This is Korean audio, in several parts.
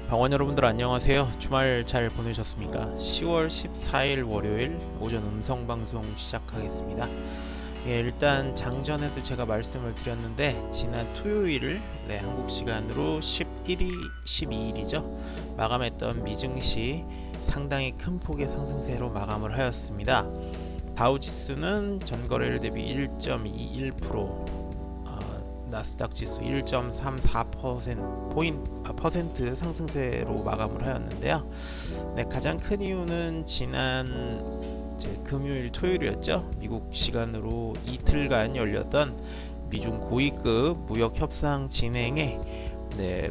방원 여러분들 안녕하세요. 주말 잘 보내셨습니까? 10월 14일 월요일 오전 음성방송 시작하겠습니다. 일단 장전에도 제가 말씀을 드렸는데 지난 토요일 한국 시간으로 12일이죠. 마감했던 미증시 상당히 큰 폭의 상승세로 마감을 하였습니다. 다우지수는 전거래일 대비 1.21%, 나스닥 지수 1.34% 상승세로 마감을 하였는데요. 가장 큰 이유는 지난 금요일 토요일이었죠. 미국 시간으로 이틀간 열렸던 미중 고위급 무역 협상 진행에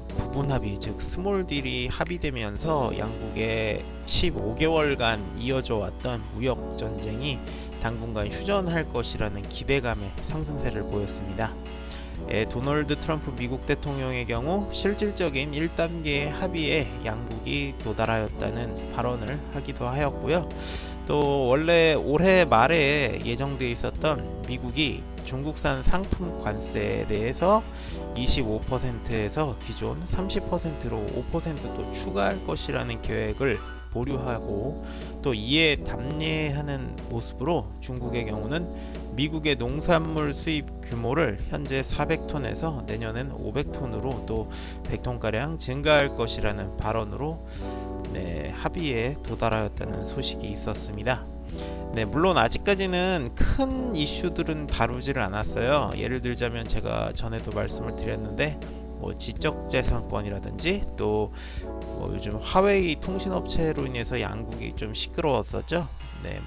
부분 합의, 즉 스몰 딜이 합의되면서 양국의 15개월간 이어져 왔던 무역 전쟁이 당분간 휴전할 것이라는 기대감의 상승세를 보였습니다. 도널드 트럼프 미국 대통령의 경우 실질적인 1단계 합의에 양국이 도달하였다는 발언을 하기도 하였고요. 또 원래 올해 말에 예정되어 있었던 미국이 중국산 상품 관세에 대해서 25%에서 기존 30%로 5% 추가할 것이라는 계획을 보류하고 또 이에 답례하는 모습으로 중국의 경우는 미국의 농산물 수입 규모를 현재 400톤에서 내년엔 500톤으로 또 100톤가량 증가할 것이라는 발언으로 합의에 도달하였다는 소식이 있었습니다. 물론 아직까지는 큰 이슈들은 다루지를 않았어요. 예를 들자면 제가 전에도 말씀을 드렸는데 지적재산권이라든지 또 요즘 화웨이 통신업체로 인해서 양국이 좀 시끄러웠었죠.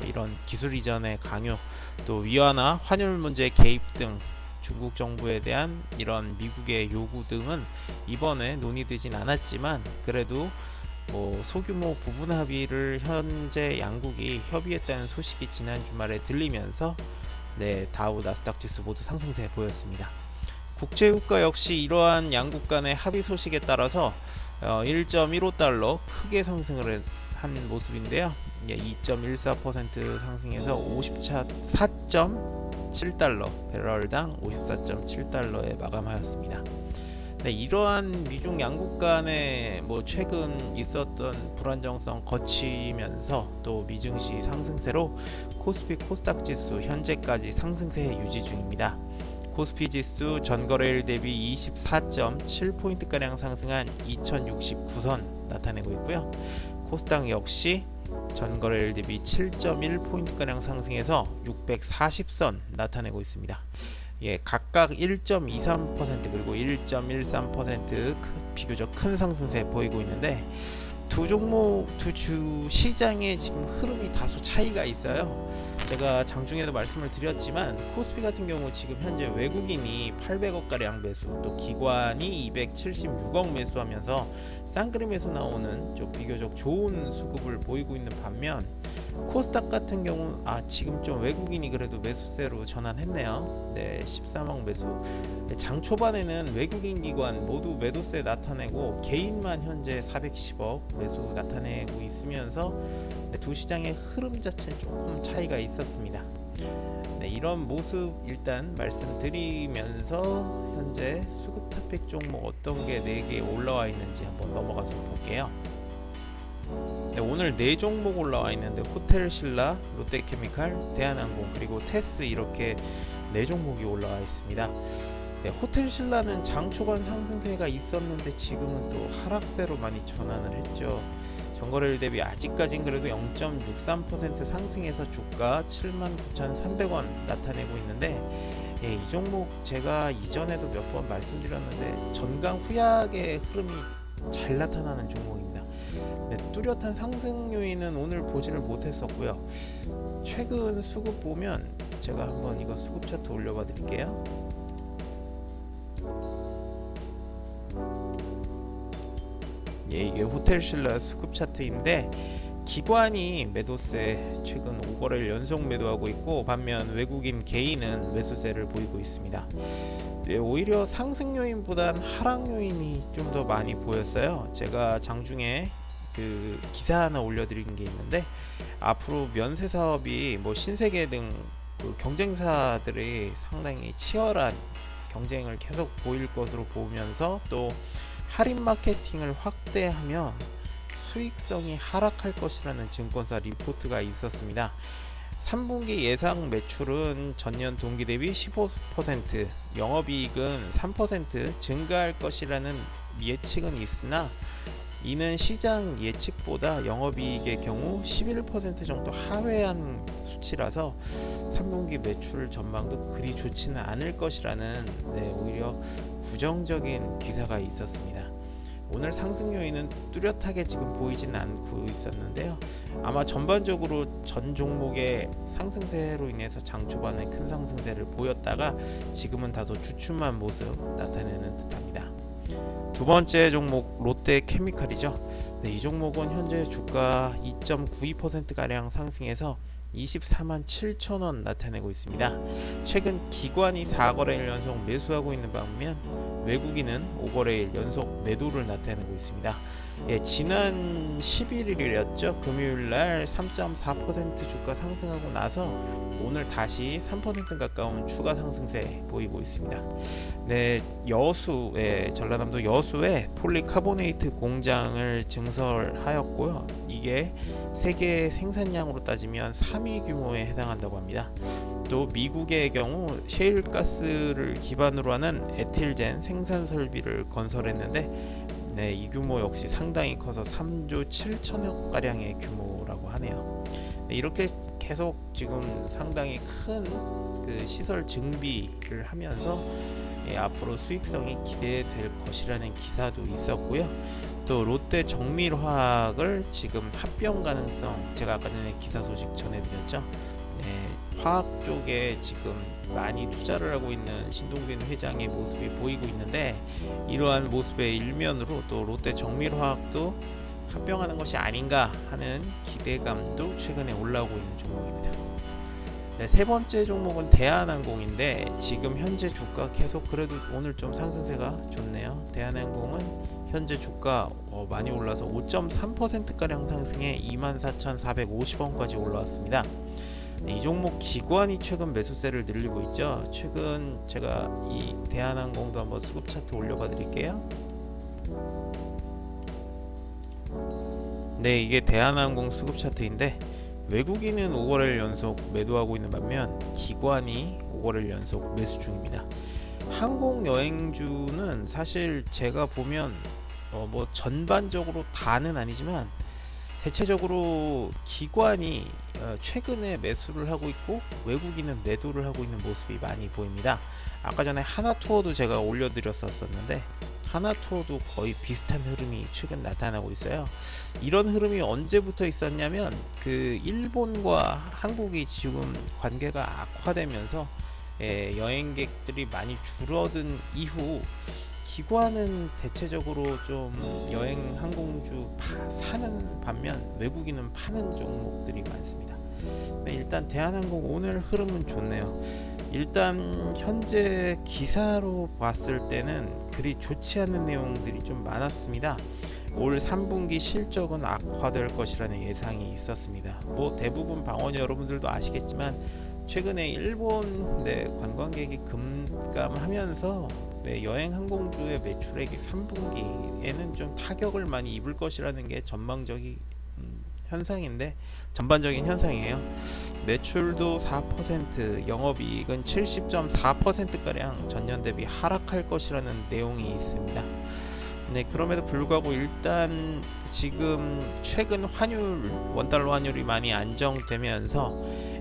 이런 기술 이전의 강요, 또 위안화 환율 문제 개입 등 중국 정부에 대한 이런 미국의 요구 등은 이번에 논의되진 않았지만 그래도 소규모 부분 합의를 현재 양국이 협의했다는 소식이 지난 주말에 들리면서 다우 나스닥 지수 모두 상승세 보였습니다. 국제유가 역시 이러한 양국 간의 합의 소식에 따라서 1.15달러 크게 상승을 한 모습인데요. 2.14% 상승해서 54.7달러, 배럴당 54.7달러에 마감하였습니다. 이러한 미중 양국 간의 최근 있었던 불안정성 거치면서 또 미증시 상승세로 코스피 코스닥 지수 현재까지 상승세 유지 중입니다. 코스피 지수 전거래일 대비 24.7포인트가량 상승한 2069선 나타내고 있고요. 코스닥 역시 전거래일 대비 7.1포인트가량 상승해서 640선 나타내고 있습니다. 각각 1.23% 그리고 1.13% 비교적 큰 상승세 보이고 있는데 두 종목, 두 주 시장의 지금 흐름이 다소 차이가 있어요. 제가 장중에도 말씀을 드렸지만 코스피 같은 경우 지금 현재 외국인이 800억 가량 매수, 또 기관이 276억 매수하면서 쌍끌이 매수 나오는 좀 비교적 좋은 수급을 보이고 있는 반면 코스닥 같은 경우 지금 좀 외국인이 그래도 매수세로 전환했네요. 13억 매수. 장 초반에는 외국인 기관 모두 매도세 나타내고 개인만 현재 410억 매수 나타내고 있으면서 두 시장의 흐름 자체는 조금 차이가 있었습니다. 이런 모습 일단 말씀드리면서 현재 수급 탑픽 종목 어떤 게 4개 올라와 있는지 한번 넘어가서 볼게요. 오늘 4종목 올라와 있는데 호텔신라, 롯데케미칼, 대한항공 그리고 테스 이렇게 4종목이 올라와 있습니다. 호텔신라는 장 초반 상승세가 있었는데 지금은 또 하락세로 많이 전환을 했죠. 전거래일 대비 아직까진 그래도 0.63% 상승해서 주가 79,300원 나타내고 있는데 이 종목 제가 이전에도 몇 번 말씀드렸는데 전강 후약의 흐름이 잘 나타나는 종목입니다. 뚜렷한 상승 요인은 오늘 보지를 못했었고요. 최근 수급 보면 제가 한번 이거 수급 차트 올려봐 드릴게요. 이게 호텔신라 수급 차트인데 기관이 매도세 최근 5거래일 연속 매도하고 있고 반면 외국인 개인은 매수세를 보이고 있습니다. 오히려 상승 요인보단 하락 요인이 좀 더 많이 보였어요. 제가 장중에 그 기사 하나 올려드린 게 있는데 앞으로 면세 사업이 신세계 등 그 경쟁사들이 상당히 치열한 경쟁을 계속 보일 것으로 보면서 또 할인 마케팅을 확대하면 수익성이 하락할 것이라는 증권사 리포트가 있었습니다. 3분기 예상 매출은 전년 동기 대비 15%, 영업이익은 3% 증가할 것이라는 예측은 있으나 이는 시장 예측보다 영업이익의 경우 11% 정도 하회한 수치라서 3분기 매출 전망도 그리 좋지는 않을 것이라는 오히려 부정적인 기사가 있었습니다. 오늘 상승 요인은 뚜렷하게 지금 보이지는 않고 있었는데요. 아마 전반적으로 전 종목의 상승세로 인해서 장 초반에 큰 상승세를 보였다가 지금은 다소 주춤한 모습 나타내는 듯합니다. 두 번째 종목 롯데케미칼이죠. 이 종목은 현재 주가 2.92%가량 상승해서 24만 7천원 나타내고 있습니다. 최근 기관이 4거래일 연속 매수하고 있는 반면 외국인은 5거래일 연속 매도를 나타내고 있습니다. 지난 11일이었죠. 금요일날 3.4% 주가 상승하고 나서 오늘 다시 3% 가까운 추가 상승세 보이고 있습니다. 전라남도 여수에 폴리카보네이트 공장을 증설하였고요. 이게 세계 생산량으로 따지면 3위 규모에 해당한다고 합니다. 또 미국의 경우 셰일가스를 기반으로 하는 에틸젠 생산 설비를 건설했는데 이 규모 역시 상당히 커서 3조 7천억 가량의 규모라고 하네요. 이렇게 계속 지금 상당히 큰 그 시설 증비를 하면서 앞으로 수익성이 기대될 것이라는 기사도 있었고요. 또 롯데 정밀화학을 지금 합병 가능성, 제가 아까 전에 기사 소식 전해드렸죠. 화학 쪽에 지금 많이 투자를 하고 있는 신동빈 회장의 모습이 보이고 있는데, 이러한 모습의 일면으로 또 롯데 정밀화학도 합병하는 것이 아닌가 하는 기대감도 최근에 올라오고 있는 종목입니다. 세 번째 종목은 대한항공인데 지금 현재 주가 계속 그래도 오늘 좀 상승세가 좋네요. 대한항공은 현재 주가 많이 올라서 5.3%가량 상승해 24,450원까지 올라왔습니다. 이 종목 기관이 최근 매수세를 늘리고 있죠. 최근 제가 이 대한항공도 한번 수급 차트 올려봐 드릴게요. 이게 대한항공 수급 차트인데 외국인은 5거래일 연속 매도하고 있는 반면 기관이 5거래일 연속 매수 중입니다. 항공 여행주는 사실 제가 보면 뭐 전반적으로 다는 아니지만 대체적으로 기관이 최근에 매수를 하고 있고 외국인은 매도를 하고 있는 모습이 많이 보입니다. 아까 전에 하나투어도 제가 올려드렸었는데 하나투어도 거의 비슷한 흐름이 최근 나타나고 있어요. 이런 흐름이 언제부터 있었냐면 그 일본과 한국이 지금 관계가 악화되면서 여행객들이 많이 줄어든 이후 기관은 대체적으로 좀 여행 항공주 사는 반면 외국인은 파는 종목들이 많습니다. 일단 대한항공 오늘 흐름은 좋네요. 일단 현재 기사로 봤을 때는 그리 좋지 않은 내용들이 좀 많았습니다. 올 3분기 실적은 악화될 것이라는 예상이 있었습니다. 뭐 대부분 방원 여러분들도 아시겠지만 최근에 일본 관광객이 급감하면서 여행 항공주의 매출액이 3분기에는 좀 타격을 많이 입을 것이라는 게 전반적인 현상이에요. 매출도 4%, 영업이익은 70.4%가량 전년 대비 하락할 것이라는 내용이 있습니다. 그럼에도 불구하고 일단 지금 최근 원달러 환율이 많이 안정되면서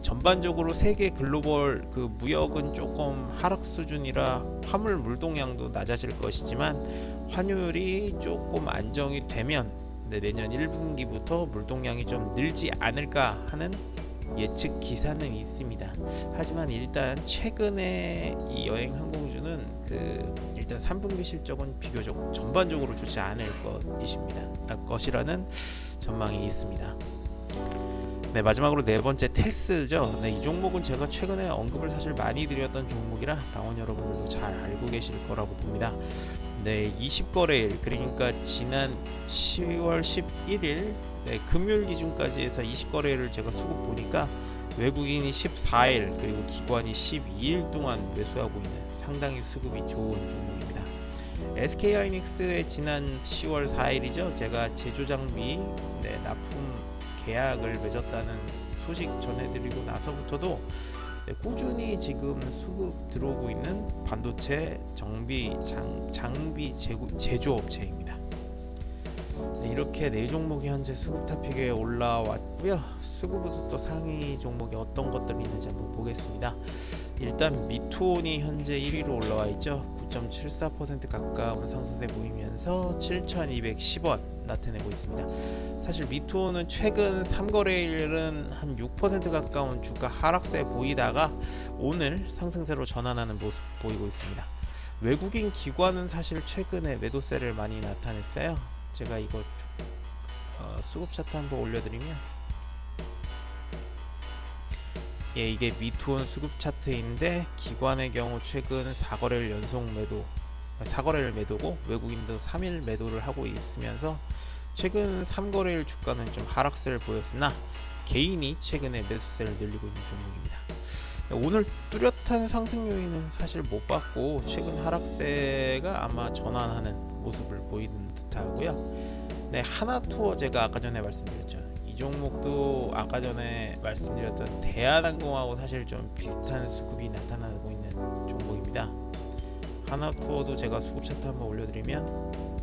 전반적으로 세계 글로벌 그 무역은 조금 하락 수준이라 화물 물동량도 낮아질 것이지만 환율이 조금 안정이 되면 내년 1분기부터 물동량이 좀 늘지 않을까 하는 예측 기사는 있습니다. 하지만 일단 최근에 이 여행 항공주는 일단 3분기 실적은 비교적 전반적으로 좋지 않을 것이라는 전망이 있습니다. 마지막으로 네 번째 테스죠. 이 종목은 제가 최근에 언급을 사실 많이 드렸던 종목이라 방원 여러분들도 잘 알고 계실 거라고 봅니다. 20거래일, 그러니까 지난 10월 11일 금요일 기준까지 해서 20거래일을 제가 수급 보니까 외국인이 14일 그리고 기관이 12일 동안 매수하고 있는 상당히 수급이 좋은 종목입니다. SK하이닉스의 지난 10월 4일이죠. 제가 제조 장비 납품 계약을 맺었다는 소식 전해드리고 나서부터도 꾸준히 지금 수급 들어오고 있는 반도체 장비 제조업체입니다. 이렇게 네 종목이 현재 수급 탑픽에 올라왔고요. 수급으로 또 상위 종목이 어떤 것들이 있는지 한번 보겠습니다. 일단 미투온이 현재 1위로 올라와 있죠. 9.74% 가까운 상승세 보이면서 7,210원 나타내고 있습니다. 사실 미투온은 최근 3거래일은 한 6% 가까운 주가 하락세 보이다가 오늘 상승세로 전환하는 모습 보이고 있습니다. 외국인 기관은 사실 최근에 매도세를 많이 나타냈어요. 제가 이거 수급 차트 한번 올려드리면 이게 미투온 수급 차트인데 기관의 경우 최근 4거래일 연속 매도 4거래일 매도고 외국인도 3일 매도를 하고 있으면서 최근 3거래일 주가는 좀 하락세를 보였으나 개인이 최근에 매수세를 늘리고 있는 종목입니다. 오늘 뚜렷한 상승 요인은 사실 못 봤고 최근 하락세가 아마 전환하는 모습을 보이는 듯하고요. 하나투어 제가 아까 전에 말씀드렸죠. 이 종목도 아까 전에 말씀드렸던 대한항공하고 사실 좀 비슷한 수급이 나타나고 있는 종목입니다. 하나투어도 제가 수급 차트 한번 올려드리면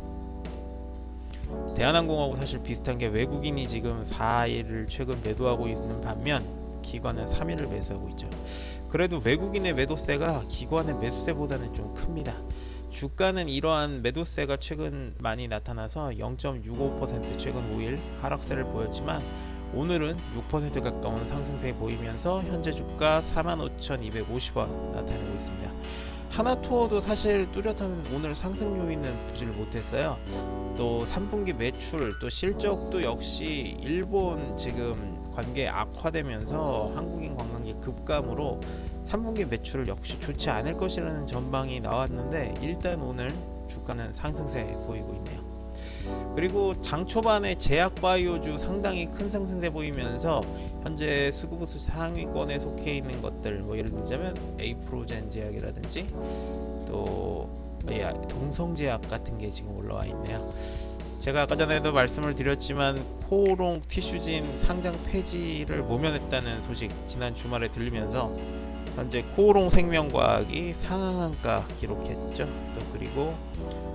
대한항공하고 사실 비슷한 게 외국인이 지금 4일을 최근 매도하고 있는 반면 기관은 3일을 매수하고 있죠. 그래도 외국인의 매도세가 기관의 매수세보다는 좀 큽니다. 주가는 이러한 매도세가 최근 많이 나타나서 0.65% 최근 5일 하락세를 보였지만 오늘은 6% 가까운 상승세 보이면서 현재 주가 45,250원 나타내고 있습니다. 하나투어도 사실 뚜렷한 오늘 상승 요인은 보지를 못했어요. 또 3분기 매출 또 실적도 역시 일본 지금 관계 악화되면서 한국인 관광객 급감으로 3분기 매출 역시 좋지 않을 것이라는 전망이 나왔는데 일단 오늘 주가는 상승세 보이고 있네요. 그리고 장 초반에 제약바이오주 상당히 큰 상승세 보이면서 현재 수급우수 상위권에 속해 있는 것들 뭐 예를 들자면 에이프로젠 제약이라든지 또 동성제약 같은 게 지금 올라와 있네요. 제가 아까 전에도 말씀을 드렸지만 코오롱 티슈진 상장 폐지를 모면했다는 소식 지난 주말에 들리면서 현재 코오롱 생명과학이 상한가 기록했죠. 또 그리고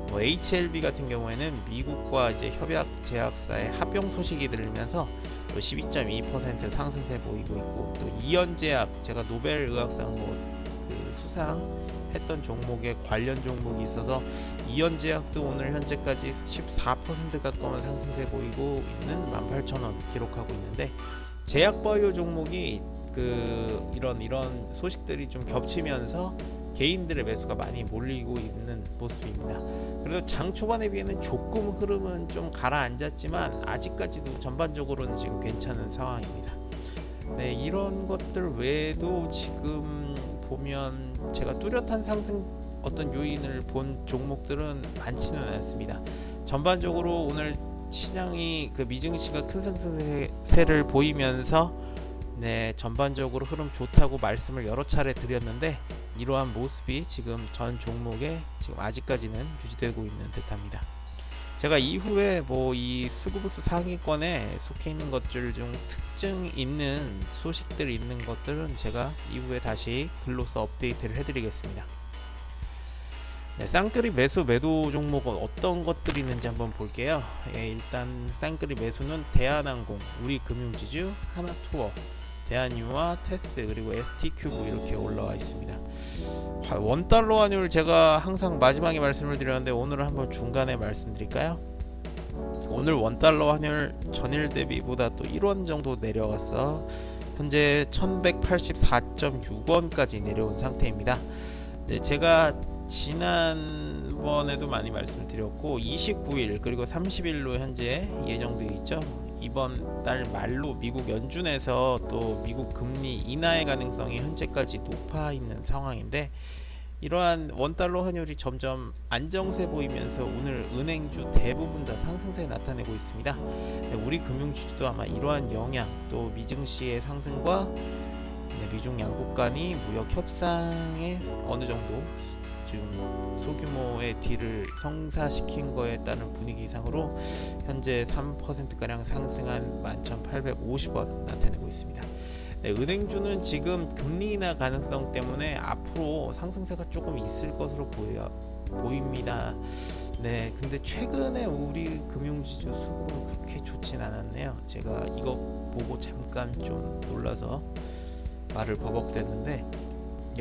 HLB 같은 경우에는 미국과 이제 협약 제약사의 합병 소식이 들리면서 또 12.2% 상승세 보이고 있고 또 이연제약 제가 노벨 의학상 수상했던 종목에 관련 종목이 있어서 이연제약도 오늘 현재까지 14% 가까운 상승세 보이고 있는 18,000원 기록하고 있는데 제약바이오 종목이 이런 소식들이 좀 겹치면서 개인들의 매수가 많이 몰리고 있는 모습입니다. 그래도 장 초반에 비해는 조금 흐름은 좀 가라앉았지만 아직까지도 전반적으로는 지금 괜찮은 상황입니다. 이런 것들 외에도 지금 보면 제가 뚜렷한 상승 어떤 요인을 본 종목들은 많지는 않습니다. 전반적으로 오늘 시장이 미증시가 큰 상승세를 보이면서 전반적으로 흐름 좋다고 말씀을 여러 차례 드렸는데 이러한 모습이 지금 전 종목에 지금 아직까지는 유지되고 있는 듯합니다. 제가 이후에 이 수급우수 상위권에 속해 있는 것들 중 특징 있는 소식들이 있는 것들은 제가 이후에 다시 글로써 업데이트를 해드리겠습니다. 쌍끌이 매도 종목은 어떤 것들이 있는지 한번 볼게요. 일단 쌍끌이 매수는 대한항공, 우리금융지주, 하나투어, 대한유화, 테스 그리고 ST큐브 이렇게 올라와 있습니다. 원달러 환율 제가 항상 마지막에 말씀을 드렸는데 오늘은 한번 중간에 말씀드릴까요? 오늘 원달러 환율 전일 대비보다 또 1원 정도 내려갔어. 현재 1184.6원까지 내려온 상태입니다. 제가 지난번에도 많이 말씀드렸고 29일 그리고 30일로 현재 예정되어 있죠. 이번 달 말로 미국 연준에서 또 미국 금리 인하의 가능성이 현재까지 높아 있는 상황인데 이러한 원달러 환율이 점점 안정세 보이면서 오늘 은행주 대부분 다 상승세 나타내고 있습니다. 우리 금융주주도 아마 이러한 영향 또 미증시의 상승과 미중 양국 간이 무역 협상에 어느 정도 지금 소규모의 딜을 성사시킨 거에 따른 분위기상으로 현재 3%가량 상승한 11,850원 나타내고 있습니다. 네, 은행주는 지금 금리 인하 가능성 때문에 앞으로 상승세가 조금 있을 것으로 보입니다. 네, 근데 최근에 우리 금융지주 수급은 그렇게 좋진 않았네요. 제가 이거 보고 잠깐 좀 놀라서 말을 버벅댔는데,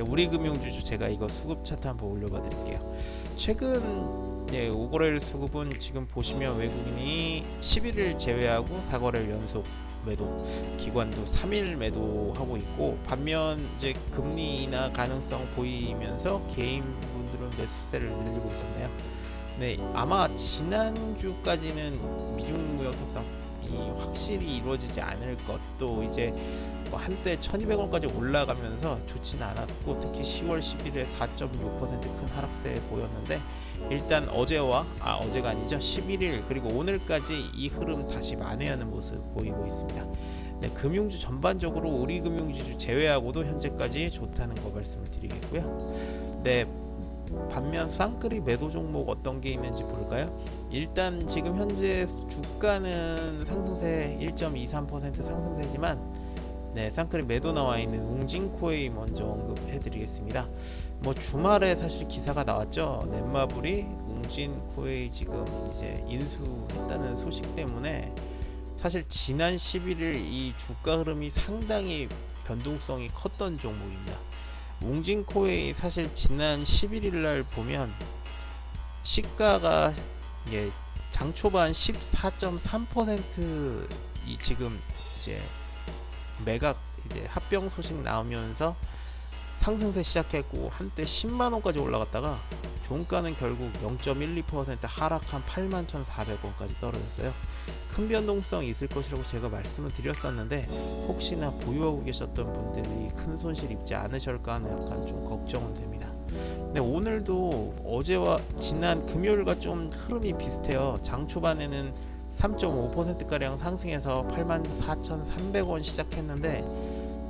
우리 금융지주 제가 이거 수급 차트 한번 올려봐 드릴게요. 최근 오거래일 수급은 지금 보시면 외국인이 11일 제외하고 4거래일 연속 매도, 기관도 3일 매도하고 있고, 반면 이제 금리 인하 가능성 보이면서 개인 분들은 매수세를 늘리고 있었나요? 네, 아마 지난주까지는 미중 무역 협상이 확실히 이루어지지 않을 것도 이제 한때 1200원까지 올라가면서 좋지는 않았고, 특히 10월 10일에 4.6% 큰 하락세 보였는데, 일단 어제가 아니죠, 11일 그리고 오늘까지 이 흐름 다시 만회하는 모습 보이고 있습니다. 네, 금융주 전반적으로 우리 금융지주 제외하고도 현재까지 좋다는 거 말씀을 드리겠고요. 네, 반면 쌍끌이 매도 종목 어떤 게 있는지 볼까요? 일단 지금 현재 주가는 상승세 1.23% 상승세지만, 네, 쌍끌이 매도 나와 있는 웅진코웨이 먼저 언급해 드리겠습니다. 주말에 사실 기사가 나왔죠. 넷마블이 웅진코웨이 지금 이제 인수했다는 소식 때문에 사실 지난 11일 이 주가 흐름이 상당히 변동성이 컸던 종목입니다. 웅진코웨이 사실 지난 11일 날 보면 시가가 장 초반 14.3% 이 지금 이제 매각 이제 합병 소식 나오면서 상승세 시작했고, 한때 10만 원까지 올라갔다가 종가는 결국 0.12% 하락한 81,400원까지 떨어졌어요. 큰 변동성 있을 것이라고 제가 말씀을 드렸었는데, 혹시나 보유하고 계셨던 분들이 큰 손실 입지 않으실까 하는 약간 좀 걱정은 됩니다. 근데 오늘도 어제와 지난 금요일과 좀 흐름이 비슷해요. 장 초반에는 3.5%가량 상승해서 84,300원 시작했는데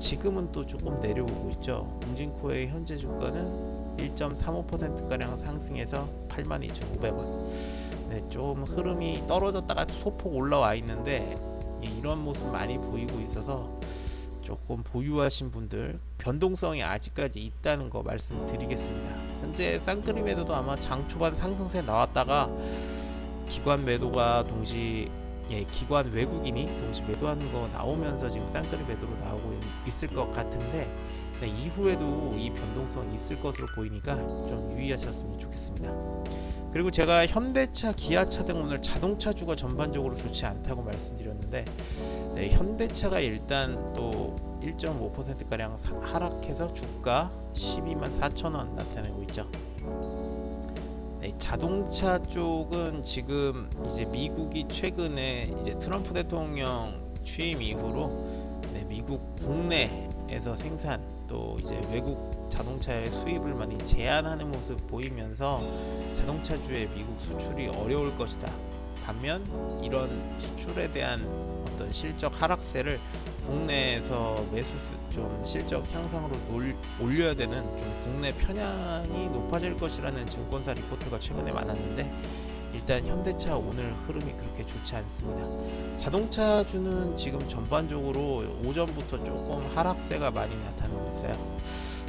지금은 또 조금 내려오고 있죠. 웅진코의 현재 주가는 1.35%가량 상승해서 82,500원. 네, 좀 흐름이 떨어졌다가 소폭 올라와 있는데 이런 모습 많이 보이고 있어서 조금 보유하신 분들 변동성이 아직까지 있다는 거 말씀드리겠습니다. 현재 쌍끌이 매도도 아마 장 초반 상승세 나왔다가 기관 매도가 기관 외국인이 동시 매도하는 거 나오면서 지금 쌍끌이 매도로 나오고 있을 것 같은데, 네, 이후에도 이 변동성이 있을 것으로 보이니까 좀 유의하셨으면 좋겠습니다. 그리고 제가 현대차, 기아차 등 오늘 자동차주가 전반적으로 좋지 않다고 말씀드렸는데, 네, 현대차가 일단 또 1.5%가량 하락해서 주가 124,000원 나타내고 있죠. 네, 자동차 쪽은 지금 이제 미국이 최근에 이제 트럼프 대통령 취임 이후로 미국 국내에서 생산 또 이제 외국 자동차의 수입을 많이 제한하는 모습 보이면서 자동차주의 미국 수출이 어려울 것이다. 반면 이런 수출에 대한 어떤 실적 하락세를 국내에서 좀 실적 향상으로 올려야 되는 좀 국내 편향이 높아질 것이라는 증권사 리포트가 최근에 많았는데, 일단 현대차 오늘 흐름이 그렇게 좋지 않습니다. 자동차주는 지금 전반적으로 오전부터 조금 하락세가 많이 나타나고 있어요.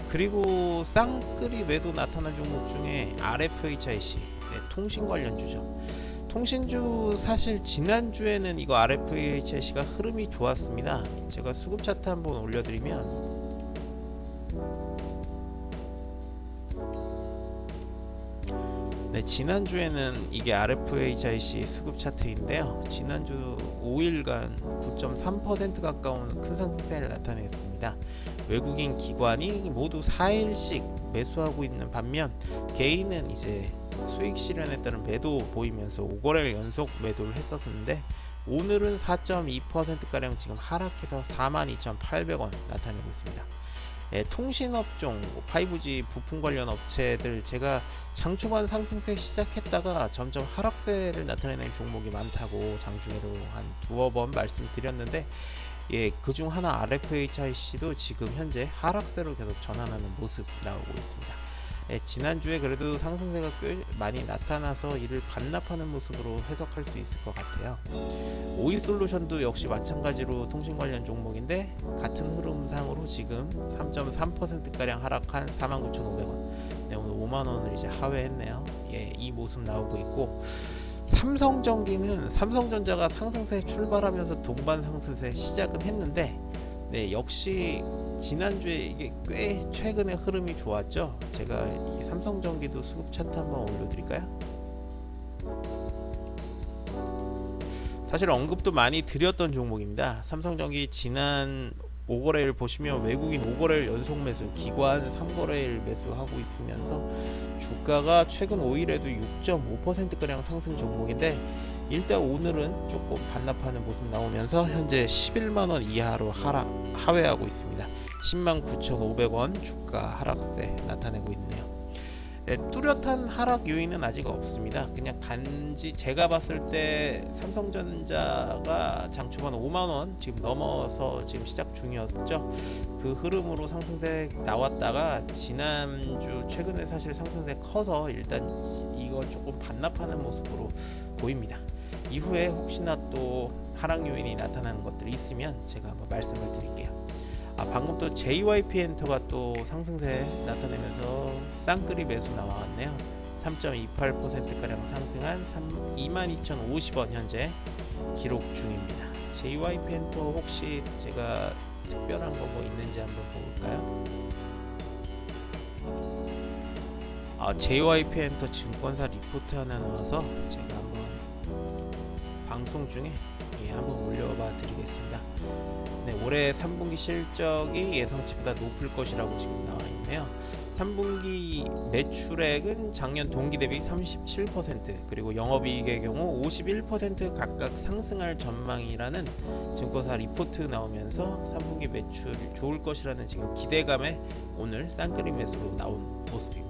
그리고 쌍끌이 매도 나타난 종목 중에 RFHIC, 통신 관련주죠. 통신주 사실 지난주에는 이거 RFHIC가 흐름이 좋았습니다. 제가 수급 차트 한번 올려드리면, 지난주에는 이게 RFHIC 수급 차트인데요. 지난주 5일간 9.3% 가까운 큰 상승세를 나타냈습니다. 외국인 기관이 모두 4일씩 매수하고 있는 반면 개인은 이제 수익 실현에 따른 매도 보이면서 5거래일 연속 매도를 했었는데, 오늘은 4.2%가량 지금 하락해서 42,800원 나타내고 있습니다. 통신업종 5G 부품 관련 업체들 제가 장초반 상승세 시작했다가 점점 하락세를 나타내는 종목이 많다고 장중에도 한 두어 번 말씀드렸는데, 그중 하나 RFHIC도 지금 현재 하락세로 계속 전환하는 모습 나오고 있습니다. 지난주에 그래도 상승세가 꽤 많이 나타나서 이를 반납하는 모습으로 해석할 수 있을 것 같아요. 오이솔루션도 역시 마찬가지로 통신 관련 종목인데 같은 흐름상으로 지금 3.3%가량 하락한 49,500원. 네, 오늘 5만원을 이제 하회했네요. 이 모습 나오고 있고, 삼성전기는 삼성전자가 상승세 출발하면서 동반 상승세 시작은 했는데, 역시 지난주에 이게 꽤 최근에 흐름이 좋았죠. 제가 이 삼성전기도 수급 차트 한번 올려드릴까요? 사실 언급도 많이 드렸던 종목입니다. 삼성전기 지난 5거래일 보시면 외국인 5거래일 연속 매수, 기관 3거래일 매수하고 있으면서 주가가 최근 5일에도 6.5%가량 상승 종목인데, 일단 오늘은 조금 반납하는 모습 나오면서 현재 11만원 이하로 하회하고 있습니다. 109,500원 주가 하락세 나타내고 있네요. 뚜렷한 하락 요인은 아직 없습니다. 그냥 단지 제가 봤을 때 삼성전자가 장 초반 5만원 지금 넘어서 지금 시작 중이었죠. 그 흐름으로 상승세 나왔다가 지난주 최근에 사실 상승세 커서 일단 이건 조금 반납하는 모습으로 보입니다. 이후에 혹시나 또 하락 요인이 나타나는 것들이 있으면 제가 한번 말씀을 드릴게요. 방금 또 JYP엔터가 또 상승세 나타내면서 쌍끌이 매수 나왔네요. 3.28%가량 상승한 22,050원 현재 기록 중입니다. JYP엔터 혹시 제가 특별한 거 뭐 있는지 한번 볼까요? JYP엔터 증권사 리포트 하나 나와서 제가 한번 방송 중에 한번 올려봐 드리겠습니다. 올해 3분기 실적이 예상치보다 높을 것이라고 지금 나와 있네요. 3분기 매출액은 작년 동기 대비 37%, 그리고 영업이익의 경우 51% 각각 상승할 전망이라는 증권사 리포트 나오면서 3분기 매출 좋을 것이라는 지금 기대감에 오늘 쌍끌이 매수로 나온 모습입니다.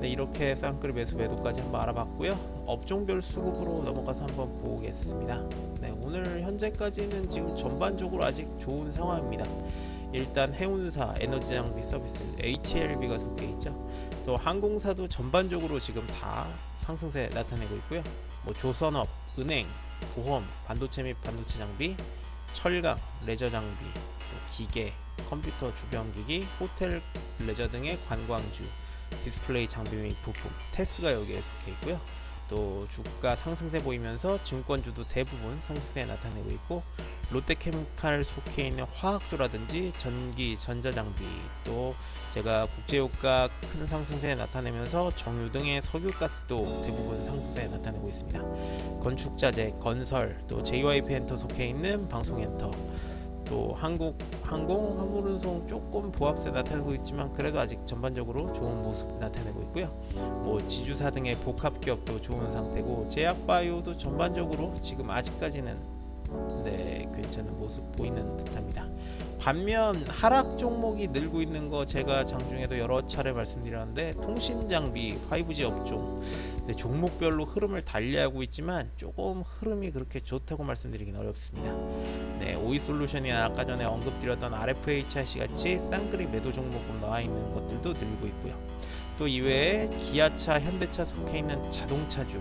이렇게 쌍끌이 매수 매도까지 한번 알아봤고요. 업종별 수급으로 넘어가서 한번 보겠습니다. 오늘 현재까지는 지금 전반적으로 아직 좋은 상황입니다. 일단 해운사, 에너지장비 서비스, HLB가 속해 있죠. 또 항공사도 전반적으로 지금 다 상승세 나타내고 있고요. 조선업, 은행, 보험, 반도체 및 반도체 장비, 철강, 레저 장비, 또 기계, 컴퓨터 주변기기, 호텔, 레저 등의 관광주, 디스플레이 장비 및 부품, 테스가 여기에 속해 있고요. 또 주가 상승세 보이면서 증권주도 대부분 상승세 나타내고 있고, 롯데케미칼 속해 있는 화학주라든지 전기, 전자장비, 또 제가 국제유가 큰 상승세 나타내면서 정유 등의 석유가스도 대부분 상승세 나타내고 있습니다. 건축자재, 건설, 또 JYP엔터 속해 있는 방송엔터, 또 항공, 화물운송 조금 보합세 나타내고 있지만 그래도 아직 전반적으로 좋은 모습 나타내고 있고요. 지주사 등의 복합기업도 좋은 상태고, 제약바이오도 전반적으로 지금 아직까지는 괜찮은 모습 보이는 듯합니다. 반면 하락 종목이 늘고 있는 거 제가 장중에도 여러 차례 말씀드렸는데, 통신장비, 5G 업종 종목별로 흐름을 달리하고 있지만 조금 흐름이 그렇게 좋다고 말씀드리긴 어렵습니다. 오이솔루션이나 아까 전에 언급드렸던 RFHIC 같이 쌍끌이 매도 종목으로 나와 있는 것들도 늘고 있고요. 또 이외에 기아차, 현대차 속해 있는 자동차주,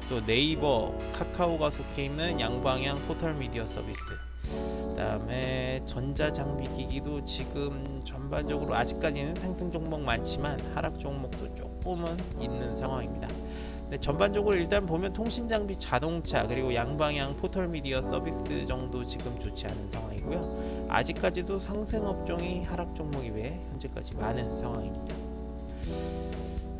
또 네이버, 카카오가 속해 있는 양방향 포털 미디어 서비스, 그다음에 전자장비기기도 지금 전반적으로 아직까지는 상승 종목 많지만 하락 종목도 조금은 있는 상황입니다. 전반적으로 일단 보면 통신장비, 자동차, 그리고 양방향 포털 미디어 서비스 정도 지금 좋지 않은 상황이고요. 아직까지도 상승 업종이 하락 종목이 외에 현재까지 많은 상황입니다.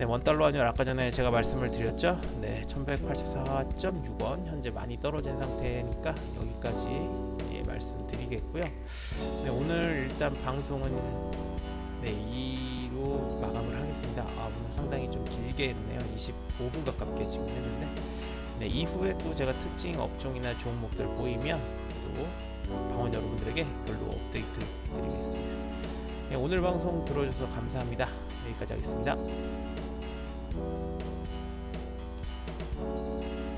원달러 환율 아까 전에 제가 말씀을 드렸죠. 1184.6원 현재 많이 떨어진 상태니까 여기까지 말씀드리겠고요. 오늘 일단 방송은 이로 마감을 하겠습니다. 오늘 상당히 좀 길게 했네요. 25분 가깝게 지금 했는데, 이후에 또 제가 특징 업종이나 종목들 보이면 또 방원 여러분들에게 글로 업데이트 드리겠습니다. 오늘 방송 들어주셔서 감사합니다. 여기까지 하겠습니다.